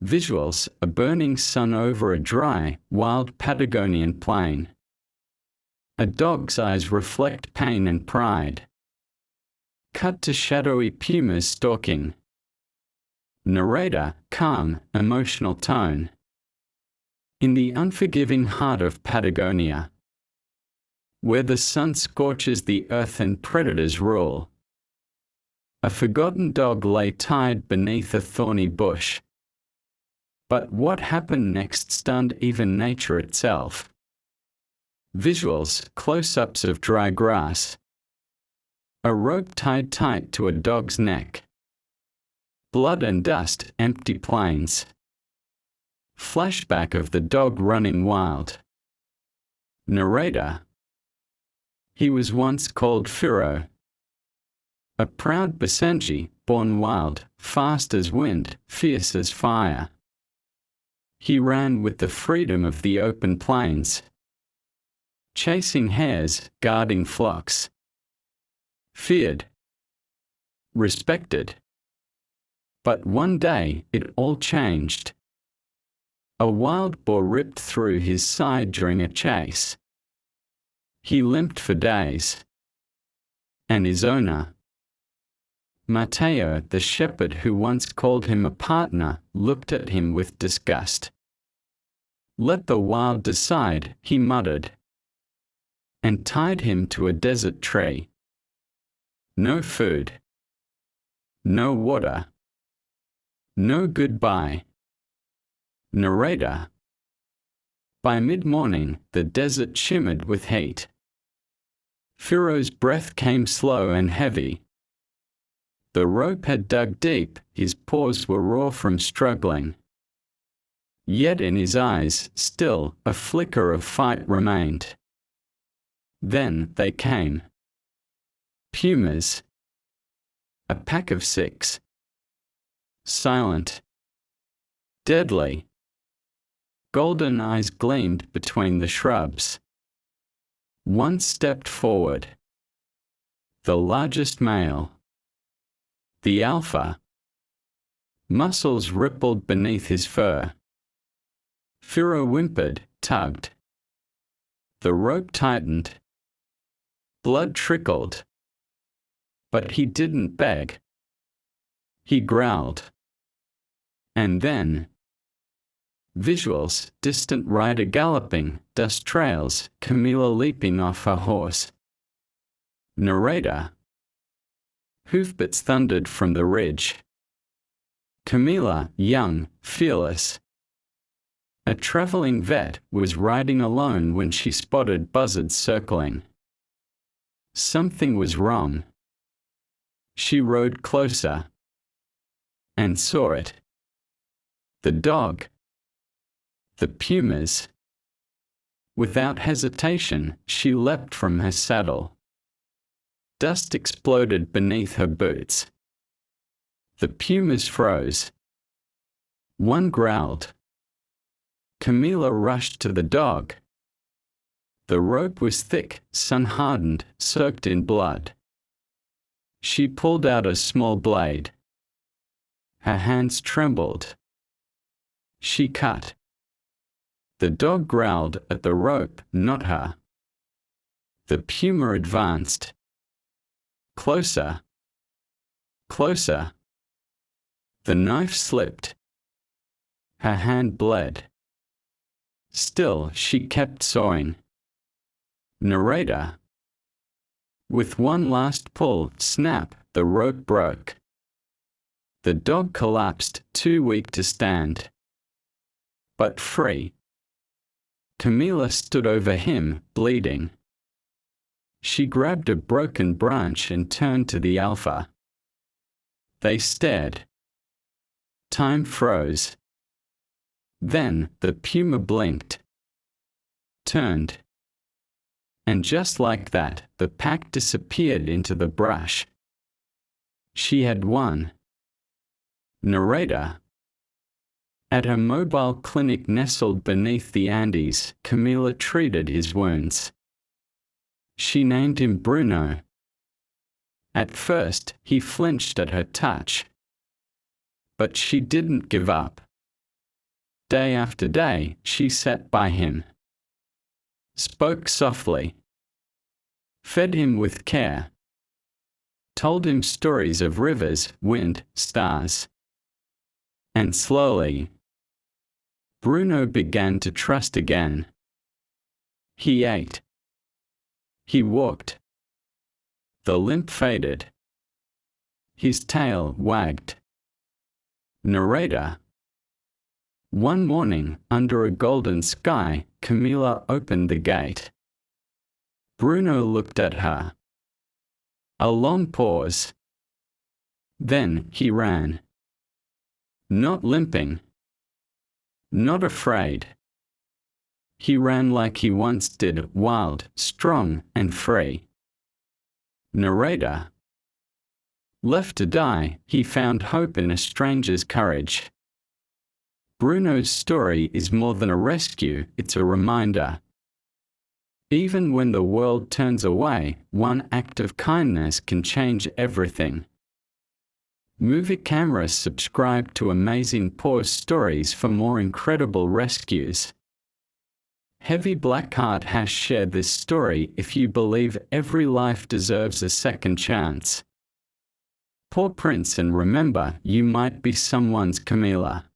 Visuals: a burning sun over a dry, wild Patagonian plain. A dog's eyes reflect pain and pride. Cut to shadowy pumas stalking. Narrator: calm, emotional tone. In the unforgiving heart of Patagonia, where the sun scorches the earth and predators rule, a forgotten dog lay tied beneath a thorny bush. But what happened next stunned even nature itself. Visuals: close-ups of dry grass. A rope tied tight to a dog's neck. Blood and dust, empty plains. Flashback of the dog running wild. Narrator: he was once called Firo, a proud Basenji, born wild, fast as wind, fierce as fire. He ran with the freedom of the open plains, chasing hares, guarding flocks. Feared, respected. But one day, it all changed. A wild boar ripped through his side during a chase. He limped for days. And his owner, Mateo, the shepherd who once called him a partner, looked at him with disgust. "Let the wild decide," he muttered, and tied him to a desert tree. No food, no water, no goodbye. Narrator: by mid-morning, the desert shimmered with heat. Firo's breath came slow and heavy. The rope had dug deep, his paws were raw from struggling. Yet in his eyes, still, a flicker of fight remained. Then they came. Pumas. A pack of 6. Silent. Deadly. Golden eyes gleamed between the shrubs. One stepped forward. The largest male. The alpha. Muscles rippled beneath his fur. Firo whimpered, tugged. The rope tightened. Blood trickled. But he didn't beg. He growled. And then, visuals: distant rider galloping, dust trails, Camila leaping off her horse. Narrator: hoofbeats thundered from the ridge. Camila, young, fearless, a traveling vet, was riding alone when she spotted buzzards circling. Something was wrong. She rode closer and saw it. The dog. The pumas. Without hesitation, she leapt from her saddle. Dust exploded beneath her boots. The pumas froze. One growled. Camila rushed to the dog. The rope was thick, sun-hardened, soaked in blood. She pulled out a small blade. Her hands trembled. She cut. The dog growled at the rope, not her. The puma advanced. Closer. Closer. The knife slipped. Her hand bled. Still, she kept sawing. Narrator: with one last pull, snap, the rope broke. The dog collapsed, too weak to stand. But free. Camila stood over him, bleeding. She grabbed a broken branch and turned to the alpha. They stared. Time froze. Then, the puma blinked. Turned. And just like that, the pack disappeared into the brush. She had won. Narrator: at her mobile clinic nestled beneath the Andes, Camila treated his wounds. She named him Bruno. At first, he flinched at her touch. But she didn't give up. Day after day, she sat by him, spoke softly, fed him with care, told him stories of rivers, wind, stars. And slowly, Bruno began to trust again. He ate. He walked. The limp faded. His tail wagged. Narrator. One morning, under a golden sky, Camila opened the gate. Bruno looked at her. A long pause. Then he ran. Not limping. Not afraid. He ran like he once did, wild, strong, and free. Narrator. Left to die, he found hope in a stranger's courage. Bruno's story is more than a rescue, it's a reminder. Even when the world turns away, one act of kindness can change everything. Movie Camera subscribe to Amazing Paws Stories for more incredible rescues. Heavy Black Heart has shared this story. If you believe every life deserves a second chance. Paw prints, and remember, you might be someone's Camila.